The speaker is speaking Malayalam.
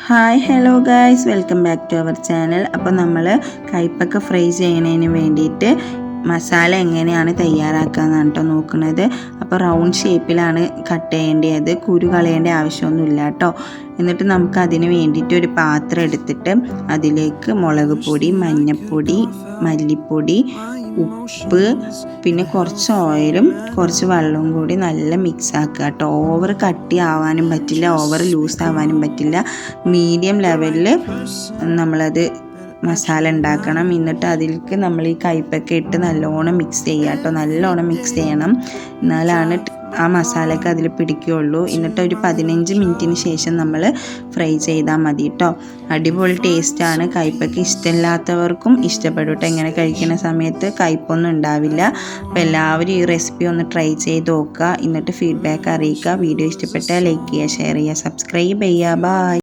Hi hello guys, welcome back to our channel. അപ്പോൾ നമ്മൾ കയ്പ്പക്ക ഫ്രൈ ചെയ്യുന്നതിന് വേണ്ടിയിട്ട് മസാല എങ്ങനെയാണ് തയ്യാറാക്കാമെന്നാണ് കേട്ടോ നോക്കുന്നത്. അപ്പോൾ റൗണ്ട് ഷേപ്പിലാണ് കട്ട് ചെയ്യേണ്ടത്, കുരു കളയേണ്ട ആവശ്യമൊന്നുമില്ല കേട്ടോ. എന്നിട്ട് നമുക്ക് അതിന് വേണ്ടിയിട്ട് ഒരു പാത്രം എടുത്തിട്ട് അതിലേക്ക് മുളക് പൊടി, മഞ്ഞൾപ്പൊടി, മല്ലിപ്പൊടി, ഉപ്പ്, പിന്നെ കുറച്ച് ഓയിലും കുറച്ച് വെള്ളവും കൂടി നല്ല മിക്സ് ആക്കുക കേട്ടോ. ഓവർ കട്ടി ആവാനും പറ്റില്ല, ഓവർ ലൂസ് ആവാനും പറ്റില്ല. മീഡിയം ലെവലിൽ നമ്മളത് മസാല ഉണ്ടാക്കണം. എന്നിട്ട് അതിലേക്ക് നമ്മൾ ഈ കയ്പൊക്കെ ഇട്ട് നല്ലോണം മിക്സ് ചെയ്യുക കേട്ടോ. നല്ലോണം മിക്സ് ചെയ്യണം, എന്നാലാണ് ആ മസാലയൊക്കെ അതിൽ പിടിക്കുകയുള്ളൂ. എന്നിട്ട് ഒരു 15 മിനിറ്റിന് ശേഷം നമ്മൾ ഫ്രൈ ചെയ്താൽ മതി കേട്ടോ. അടിപൊളി ടേസ്റ്റാണ്. കയ്പൊക്കെ ഇഷ്ടമില്ലാത്തവർക്കും ഇഷ്ടപ്പെടും കേട്ടോ. ഇങ്ങനെ കഴിക്കുന്ന സമയത്ത് കയ്പൊന്നും ഉണ്ടാവില്ല. അപ്പോൾ എല്ലാവരും ഈ റെസിപ്പി ഒന്ന് ട്രൈ ചെയ്ത് നോക്കുക, എന്നിട്ട് ഫീഡ്ബാക്ക് അറിയിക്കുക. വീഡിയോ ഇഷ്ടപ്പെട്ടാൽ ലൈക്ക് ചെയ്യുക, ഷെയർ ചെയ്യുക, സബ്സ്ക്രൈബ് ചെയ്യുക. ബൈ.